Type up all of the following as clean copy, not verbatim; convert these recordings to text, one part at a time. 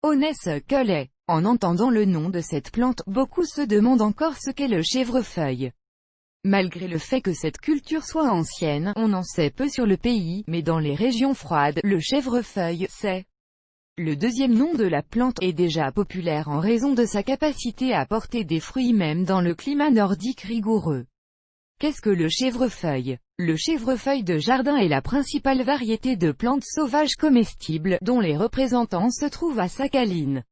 Honeysuckle. En entendant le nom de cette plante, beaucoup se demandent encore ce qu'est le chèvrefeuille. Malgré le fait que cette culture soit ancienne, on en sait peu sur le pays, mais dans les régions froides, le chèvrefeuille, c'est le deuxième nom de la plante, est déjà populaire en raison de sa capacité à porter des fruits même dans le climat nordique rigoureux. Qu'est-ce que le chèvrefeuille? Le chèvrefeuille de jardin est la principale variété de plantes sauvages comestibles, dont les représentants se trouvent à Sakhaline,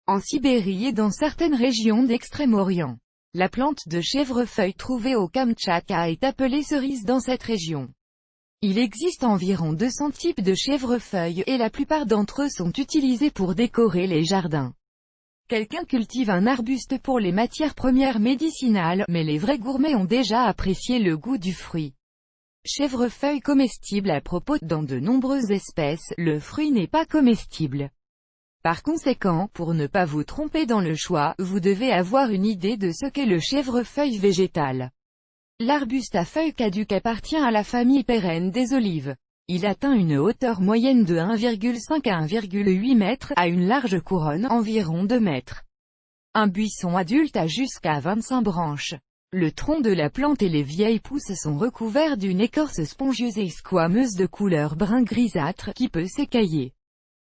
en Sibérie et dans certaines régions d'Extrême-Orient. La plante de chèvrefeuille trouvée au Kamtchatka est appelée cerise dans cette région. Il existe environ 200 types de chèvrefeuille, et la plupart d'entre eux sont utilisés pour décorer les jardins. Quelqu'un cultive un arbuste pour les matières premières médicinales, mais les vrais gourmets ont déjà apprécié le goût du fruit. Chèvrefeuille comestible. À propos, dans de nombreuses espèces, le fruit n'est pas comestible. Par conséquent, pour ne pas vous tromper dans le choix, vous devez avoir une idée de ce qu'est le chèvrefeuille végétal. L'arbuste à feuilles caduques appartient à la famille pérenne des olives. Il atteint une hauteur moyenne de 1,5 à 1,8 mètres, à une large couronne, environ 2 mètres. Un buisson adulte a jusqu'à 25 branches. Le tronc de la plante et les vieilles pousses sont recouverts d'une écorce spongieuse et squameuse de couleur brun grisâtre, qui peut s'écailler.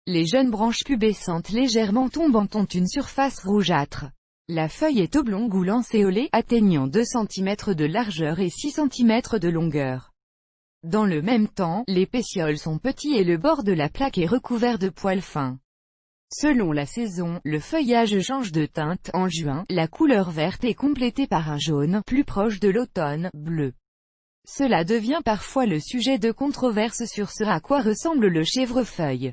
Les jeunes branches pubescentes légèrement tombantes ont une surface rougeâtre. La feuille est oblongue ou lancéolée, atteignant 2 cm de largeur et 6 cm de longueur. Dans le même temps, les pétioles sont petits et le bord de la plaque est recouvert de poils fins. Selon la saison, le feuillage change de teinte. En juin, la couleur verte est complétée par un jaune, plus proche de l'automne, bleu. Cela devient parfois le sujet de controverses sur ce à quoi ressemble le chèvrefeuille.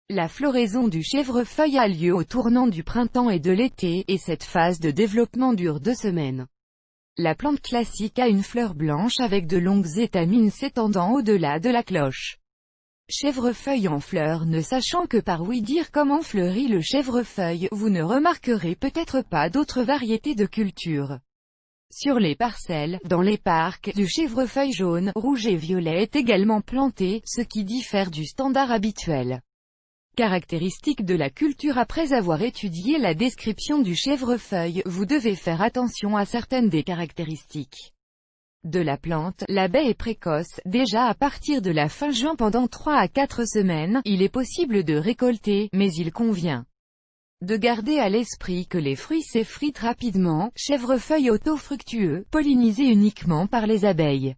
La floraison du chèvrefeuille a lieu au tournant du printemps et de l'été, et cette phase de développement dure 2 semaines. La plante classique a une fleur blanche avec de longues étamines s'étendant au-delà de la cloche. Chèvrefeuille en fleurs. Ne sachant que par ouï dire comment fleurit le chèvrefeuille, vous ne remarquerez peut-être pas d'autres variétés de culture. Sur les parcelles, dans les parcs, du chèvrefeuille jaune, rouge et violet est également planté, ce qui diffère du standard habituel. Caractéristiques de la culture. Après avoir étudié la description du chèvrefeuille, vous devez faire attention à certaines des caractéristiques de la plante. La baie est précoce, déjà à partir de la fin juin. Pendant 3 à 4 semaines, il est possible de récolter, mais il convient de garder à l'esprit que les fruits s'effritent rapidement. Chèvrefeuille autofructueux, pollinisé uniquement par les abeilles.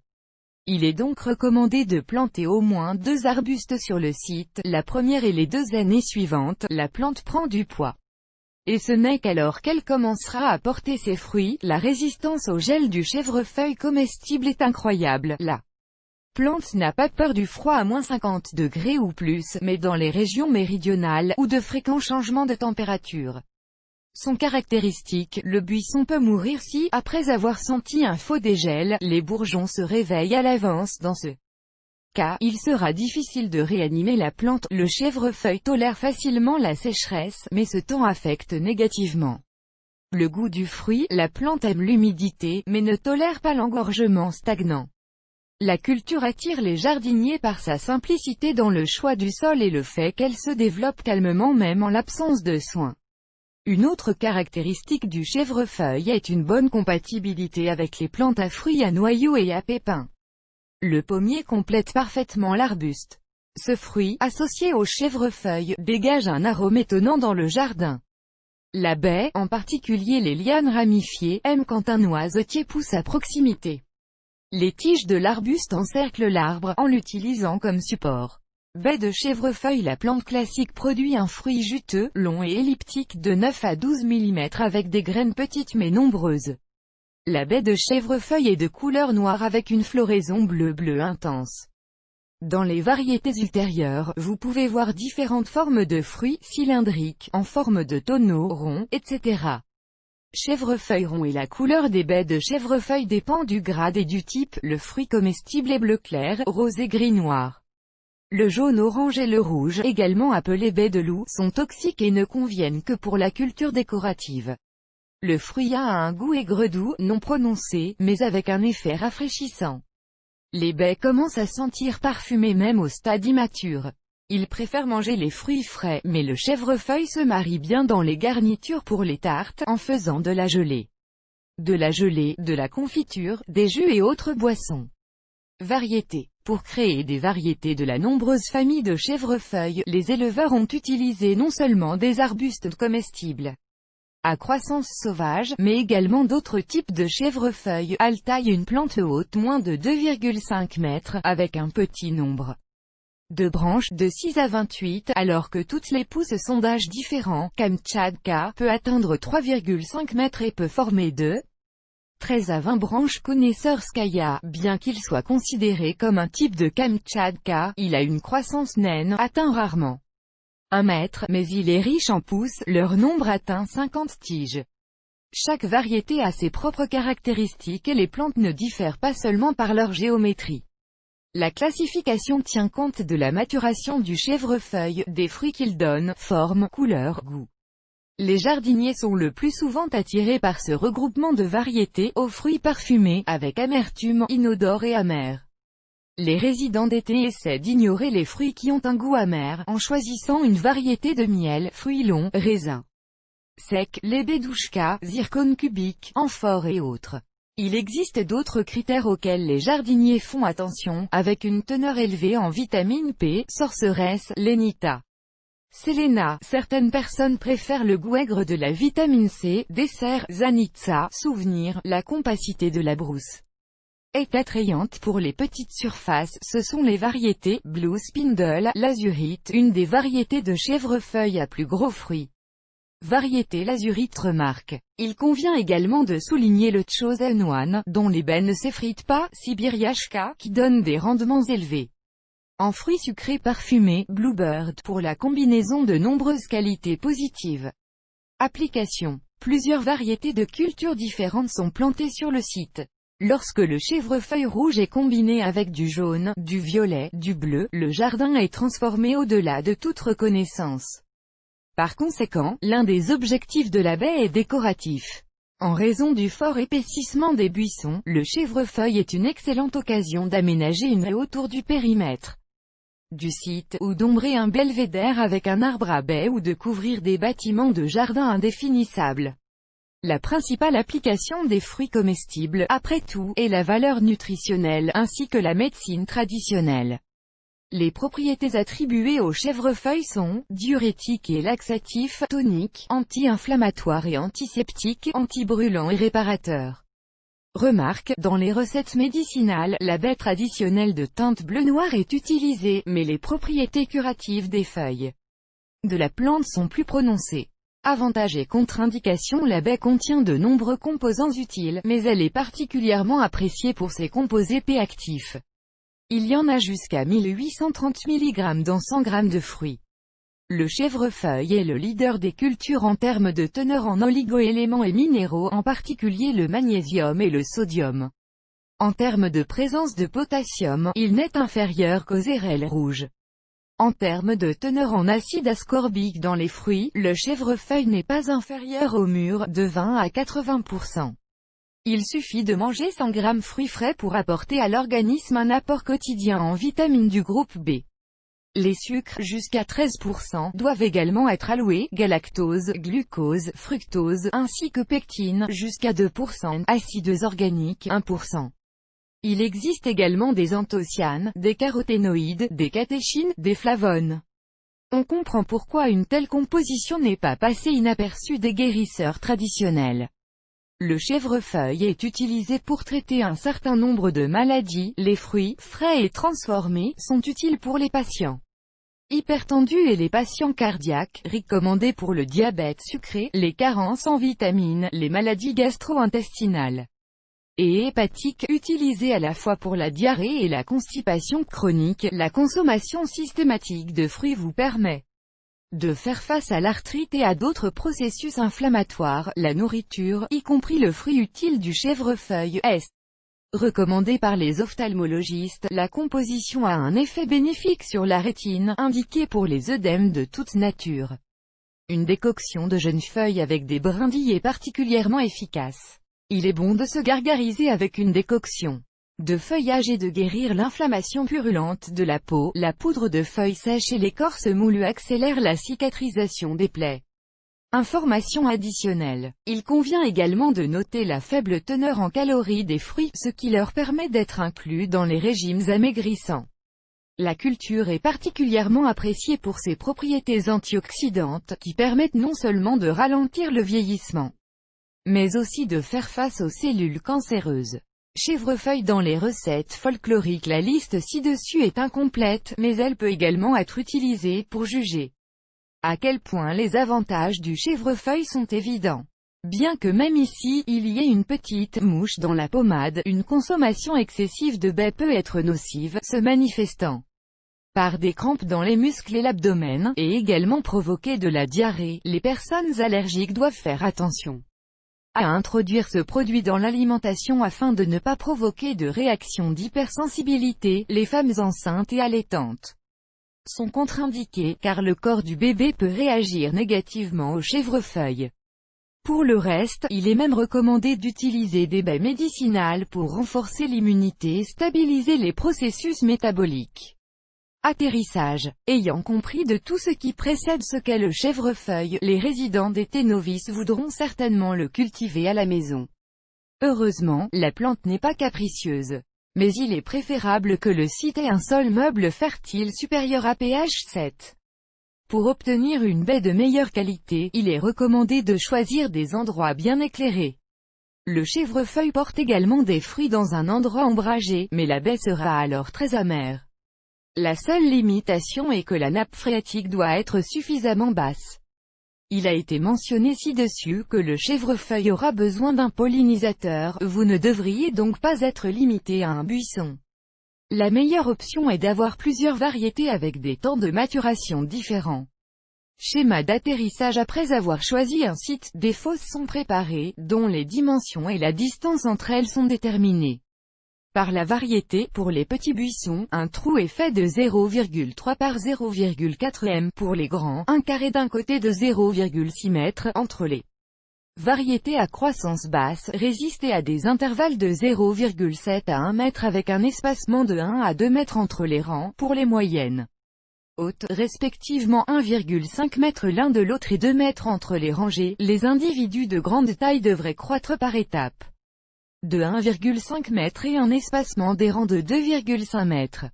Il est donc recommandé de planter au moins 2 arbustes sur le site. La première et les 2 années suivantes, la plante prend du poids. Et ce n'est qu'alors qu'elle commencera à porter ses fruits. La résistance au gel du chèvrefeuille comestible est incroyable. La plante n'a pas peur du froid à -50 degrés ou plus, mais dans les régions méridionales, ou de fréquents changements de température sont caractéristiques. Le buisson peut mourir si, après avoir senti un faux dégel, les bourgeons se réveillent à l'avance. Dans ce cas, il sera difficile de réanimer la plante. Le chèvrefeuille tolère facilement la sécheresse, mais ce temps affecte négativement le goût du fruit. La plante aime l'humidité, mais ne tolère pas l'engorgement stagnant. La culture attire les jardiniers par sa simplicité dans le choix du sol et le fait qu'elle se développe calmement même en l'absence de soins. Une autre caractéristique du chèvrefeuille est une bonne compatibilité avec les plantes à fruits à noyaux et à pépins. Le pommier complète parfaitement l'arbuste. Ce fruit, associé au chèvrefeuille, dégage un arôme étonnant dans le jardin. La baie, en particulier les lianes ramifiées, aime quand un noisetier pousse à proximité. Les tiges de l'arbuste encerclent l'arbre, en l'utilisant comme support. Baie de chèvrefeuille. La plante classique produit un fruit juteux, long et elliptique de 9 à 12 mm avec des graines petites mais nombreuses. La baie de chèvrefeuille est de couleur noire avec une floraison bleu-bleu intense. Dans les variétés ultérieures, vous pouvez voir différentes formes de fruits, cylindriques, en forme de tonneau, rond, etc. Chèvrefeuille rond. Et la couleur des baies de chèvrefeuille dépend du grade et du type. Le fruit comestible est bleu clair, rose et gris-noir. Le jaune, orange et le rouge, également appelés baies de loup, sont toxiques et ne conviennent que pour la culture décorative. Le fruit a un goût aigre doux, non prononcé, mais avec un effet rafraîchissant. Les baies commencent à sentir parfumées même au stade immature. Il préfère manger les fruits frais, mais le chèvrefeuille se marie bien dans les garnitures pour les tartes, en faisant de la gelée, de la confiture, des jus et autres boissons. Variétés. Pour créer des variétés de la nombreuse famille de chèvrefeuilles, les éleveurs ont utilisé non seulement des arbustes comestibles à croissance sauvage, mais également d'autres types de chèvrefeuilles. Altaï, une plante haute moins de 2,5 mètres, avec un petit nombre de branches, de 6 à 28, alors que toutes les pousses sont d'âges différents. Kamtchatka peut atteindre 3,5 mètres et peut former de 13 à 20 branches. Connaisseur-skaya, bien qu'il soit considéré comme un type de Kamtchatka, il a une croissance naine, atteint rarement 1 mètre, mais il est riche en pousses, leur nombre atteint 50 tiges. Chaque variété a ses propres caractéristiques et les plantes ne diffèrent pas seulement par leur géométrie. La classification tient compte de la maturation du chèvrefeuille, des fruits qu'il donne, forme, couleur, goût. Les jardiniers sont le plus souvent attirés par ce regroupement de variétés, aux fruits parfumés, avec amertume, inodore et amer. Les résidents d'été essaient d'ignorer les fruits qui ont un goût amer, en choisissant une variété de miel, fruits longs, raisins secs, les bédouchkas, zircone cubique, amphores et autres. Il existe d'autres critères auxquels les jardiniers font attention, avec une teneur élevée en vitamine P, sorceresse, lénita, séléna. Certaines personnes préfèrent le goût aigre de la vitamine C, dessert, zanitsa, souvenir, la compacité de la brousse est attrayante pour les petites surfaces. Ce sont les variétés, Blue Spindle, l'azurite, une des variétés de chèvrefeuille à plus gros fruits. Variété l'azurite. Remarque. Il convient également de souligner le Chosen One, dont l'ébène ne s'effrite pas, Sibiriashka, qui donne des rendements élevés en fruits sucrés parfumés, Bluebird, pour la combinaison de nombreuses qualités positives. Application. Plusieurs variétés de cultures différentes sont plantées sur le site. Lorsque le chèvrefeuille rouge est combiné avec du jaune, du violet, du bleu, le jardin est transformé au-delà de toute reconnaissance. Par conséquent, l'un des objectifs de la baie est décoratif. En raison du fort épaississement des buissons, le chèvrefeuille est une excellente occasion d'aménager une haie autour du périmètre du site, ou d'ombrer un belvédère avec un arbre à baie ou de couvrir des bâtiments de jardin indéfinissables. La principale application des fruits comestibles, après tout, est la valeur nutritionnelle, ainsi que la médecine traditionnelle. Les propriétés attribuées au chèvrefeuille sont diurétique et laxatif, tonique, anti-inflammatoire et antiseptique, antibrûlant et réparateur. Remarque, dans les recettes médicinales, la baie traditionnelle de teinte bleu-noir est utilisée, mais les propriétés curatives des feuilles de la plante sont plus prononcées. Avantages et contre-indications. La baie contient de nombreux composants utiles, mais elle est particulièrement appréciée pour ses composés P actifs. Il y en a jusqu'à 1830 mg dans 100 g de fruits. Le chèvrefeuille est le leader des cultures en termes de teneur en oligo-éléments et minéraux, en particulier le magnésium et le sodium. En termes de présence de potassium, il n'est inférieur qu'aux érelles rouges. En termes de teneur en acide ascorbique dans les fruits, le chèvrefeuille n'est pas inférieur au mûr, de 20 à 80%. Il suffit de manger 100 g fruits frais pour apporter à l'organisme un apport quotidien en vitamines du groupe B. Les sucres, jusqu'à 13%, doivent également être alloués, galactose, glucose, fructose, ainsi que pectine, jusqu'à 2%, acides organiques, 1%. Il existe également des anthocyanes, des caroténoïdes, des catéchines, des flavones. On comprend pourquoi une telle composition n'est pas passée inaperçue des guérisseurs traditionnels. Le chèvrefeuille est utilisé pour traiter un certain nombre de maladies. Les fruits, frais et transformés, sont utiles pour les patients hypertendus et les patients cardiaques, recommandés pour le diabète sucré, les carences en vitamines, les maladies gastro-intestinales et hépatiques, utilisés à la fois pour la diarrhée et la constipation chronique. La consommation systématique de fruits vous permet de faire face à l'arthrite et à d'autres processus inflammatoires. La nourriture, y compris le fruit utile du chèvrefeuille, est recommandée par les ophtalmologistes. La composition a un effet bénéfique sur la rétine, indiqué pour les œdèmes de toute nature. Une décoction de jeunes feuilles avec des brindilles est particulièrement efficace. Il est bon de se gargariser avec une décoction de feuillage et de guérir l'inflammation purulente de la peau. La poudre de feuilles sèches et l'écorce moulue accélèrent la cicatrisation des plaies. Information additionnelle. Il convient également de noter la faible teneur en calories des fruits, ce qui leur permet d'être inclus dans les régimes amaigrissants. La culture est particulièrement appréciée pour ses propriétés antioxydantes, qui permettent non seulement de ralentir le vieillissement, mais aussi de faire face aux cellules cancéreuses. Chèvrefeuille dans les recettes folkloriques. La liste ci-dessus est incomplète, mais elle peut également être utilisée pour juger à quel point les avantages du chèvrefeuille sont évidents. Bien que même ici, il y ait une petite mouche dans la pommade, une consommation excessive de baies peut être nocive, se manifestant par des crampes dans les muscles et l'abdomen, et également provoquer de la diarrhée. Les personnes allergiques doivent faire attention à introduire ce produit dans l'alimentation afin de ne pas provoquer de réaction d'hypersensibilité. Les femmes enceintes et allaitantes sont contre-indiquées, car le corps du bébé peut réagir négativement au chèvrefeuille. Pour le reste, il est même recommandé d'utiliser des baies médicinales pour renforcer l'immunité et stabiliser les processus métaboliques. Atterrissage. Ayant compris de tout ce qui précède ce qu'est le chèvrefeuille, les résidents d'été novices voudront certainement le cultiver à la maison. Heureusement, la plante n'est pas capricieuse. Mais il est préférable que le site ait un sol meuble fertile supérieur à pH 7. Pour obtenir une baie de meilleure qualité, il est recommandé de choisir des endroits bien éclairés. Le chèvrefeuille porte également des fruits dans un endroit ombragé, mais la baie sera alors très amère. La seule limitation est que la nappe phréatique doit être suffisamment basse. Il a été mentionné ci-dessus que le chèvrefeuille aura besoin d'un pollinisateur, vous ne devriez donc pas être limité à un buisson. La meilleure option est d'avoir plusieurs variétés avec des temps de maturation différents. Schéma d'atterrissage. Après avoir choisi un site, des fosses sont préparées, dont les dimensions et la distance entre elles sont déterminées par la variété. Pour les petits buissons, un trou est fait de 0,3 par 0,4 m. Pour les grands, un carré d'un côté de 0,6 m. Entre les variétés à croissance basse, résistez à des intervalles de 0,7 à 1 m avec un espacement de 1 à 2 m entre les rangs. Pour les moyennes hautes, respectivement 1,5 m l'un de l'autre et 2 m entre les rangées, les individus de grande taille devraient croître par étapes de 1,5 m et un espacement des rangs de 2,5 m.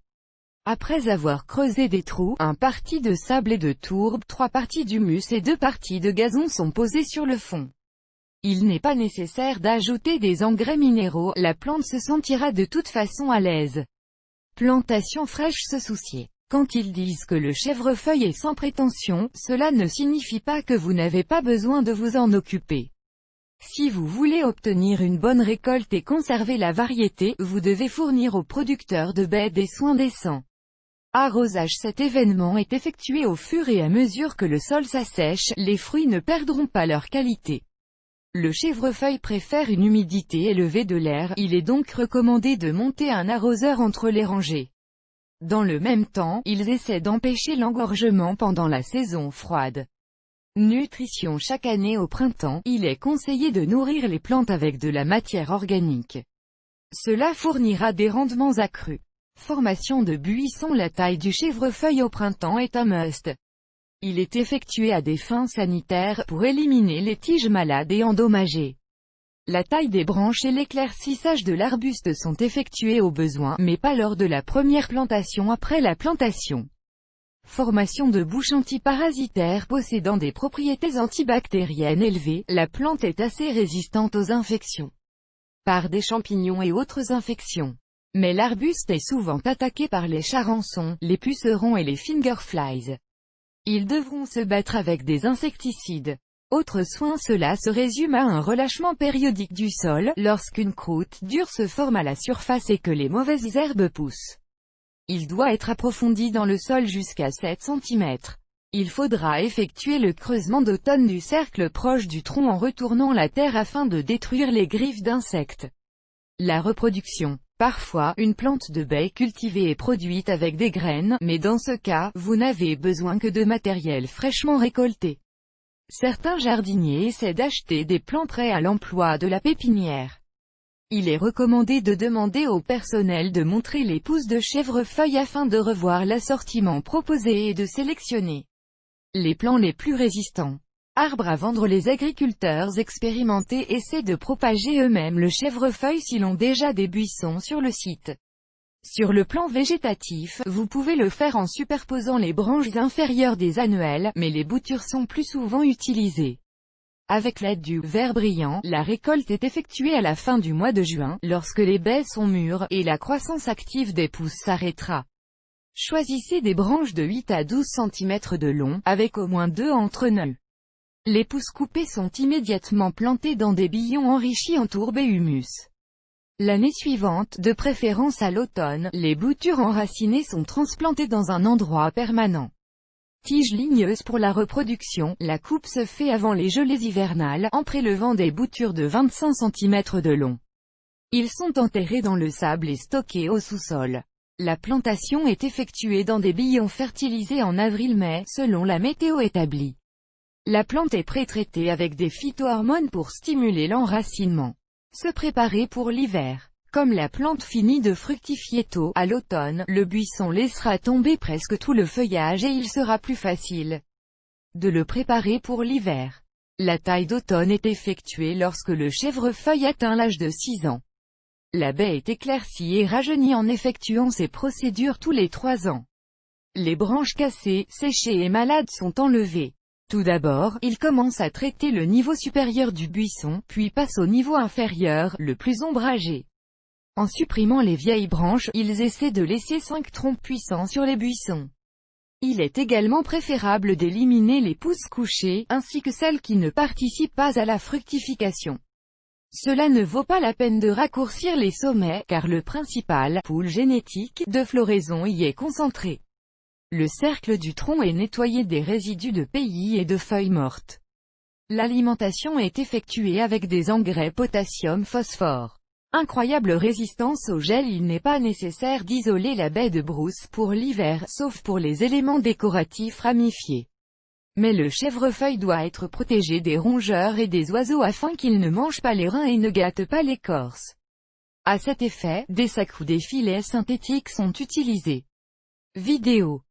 Après avoir creusé des trous, un parti de sable et de tourbe, 3 parties d'humus et 2 parties de gazon sont posées sur le fond. Il n'est pas nécessaire d'ajouter des engrais minéraux, la plante se sentira de toute façon à l'aise. Plantation fraîche. Se soucier. Quand ils disent que le chèvrefeuille est sans prétention, cela ne signifie pas que vous n'avez pas besoin de vous en occuper. Si vous voulez obtenir une bonne récolte et conserver la variété, vous devez fournir aux producteurs de baies des soins décents. Arrosage. Cet événement est effectué au fur et à mesure que le sol s'assèche, les fruits ne perdront pas leur qualité. Le chèvrefeuille préfère une humidité élevée de l'air, il est donc recommandé de monter un arroseur entre les rangées. Dans le même temps, ils essaient d'empêcher l'engorgement pendant la saison froide. Nutrition. Chaque année au printemps, il est conseillé de nourrir les plantes avec de la matière organique. Cela fournira des rendements accrus. Formation de buissons. La taille du chèvrefeuille au printemps est un must. Il est effectué à des fins sanitaires, pour éliminer les tiges malades et endommagées. La taille des branches et l'éclaircissage de l'arbuste sont effectués au besoin, mais pas lors de la première plantation. Après la plantation. Formation de bouche antiparasitaire. Possédant des propriétés antibactériennes élevées, la plante est assez résistante aux infections par des champignons et autres infections. Mais l'arbuste est souvent attaqué par les charançons, les pucerons et les fingerflies. Ils devront se battre avec des insecticides. Autre soin. Cela se résume à un relâchement périodique du sol, lorsqu'une croûte dure se forme à la surface et que les mauvaises herbes poussent. Il doit être approfondi dans le sol jusqu'à 7 cm. Il faudra effectuer le creusement d'automne du cercle proche du tronc en retournant la terre afin de détruire les griffes d'insectes. La reproduction. Parfois, une plante de baie cultivée est produite avec des graines, mais dans ce cas, vous n'avez besoin que de matériel fraîchement récolté. Certains jardiniers essaient d'acheter des plants prêts à l'emploi de la pépinière. Il est recommandé de demander au personnel de montrer les pousses de chèvrefeuille afin de revoir l'assortiment proposé et de sélectionner les plants les plus résistants. Arbre à vendre. Les agriculteurs expérimentés essaient de propager eux-mêmes le chèvrefeuille s'ils ont déjà des buissons sur le site. Sur le plan végétatif, vous pouvez le faire en superposant les branches inférieures des annuelles, mais les boutures sont plus souvent utilisées. Avec l'aide du ver brillant, la récolte est effectuée à la fin du mois de juin, lorsque les baies sont mûres, et la croissance active des pousses s'arrêtera. Choisissez des branches de 8 à 12 cm de long, avec au moins 2 entre-nœuds. Les pousses coupées sont immédiatement plantées dans des billons enrichis en tourbe et humus. L'année suivante, de préférence à l'automne, les boutures enracinées sont transplantées dans un endroit permanent. Tiges ligneuses. Pour la reproduction, la coupe se fait avant les gelées hivernales, en prélevant des boutures de 25 cm de long. Ils sont enterrés dans le sable et stockés au sous-sol. La plantation est effectuée dans des billons fertilisés en avril-mai, selon la météo établie. La plante est pré-traitée avec des phytohormones pour stimuler l'enracinement. Se préparer pour l'hiver. Comme la plante finit de fructifier tôt, à l'automne, le buisson laissera tomber presque tout le feuillage et il sera plus facile de le préparer pour l'hiver. La taille d'automne est effectuée lorsque le chèvrefeuille atteint l'âge de 6 ans. La baie est éclaircie et rajeunie en effectuant ces procédures tous les 3 ans. Les branches cassées, séchées et malades sont enlevées. Tout d'abord, ils commencent à traiter le niveau supérieur du buisson, puis passent au niveau inférieur, le plus ombragé. En supprimant les vieilles branches, ils essaient de laisser 5 troncs puissants sur les buissons. Il est également préférable d'éliminer les pousses couchées, ainsi que celles qui ne participent pas à la fructification. Cela ne vaut pas la peine de raccourcir les sommets, car le principal pool génétique de floraison y est concentré. Le cercle du tronc est nettoyé des résidus de péis et de feuilles mortes. L'alimentation est effectuée avec des engrais potassium-phosphore. Incroyable résistance au gel. Il n'est pas nécessaire d'isoler la baie de brousse pour l'hiver, sauf pour les éléments décoratifs ramifiés. Mais le chèvrefeuille doit être protégé des rongeurs et des oiseaux afin qu'ils ne mangent pas les reins et ne gâtent pas l'écorce. À cet effet, des sacs ou des filets synthétiques sont utilisés. Vidéo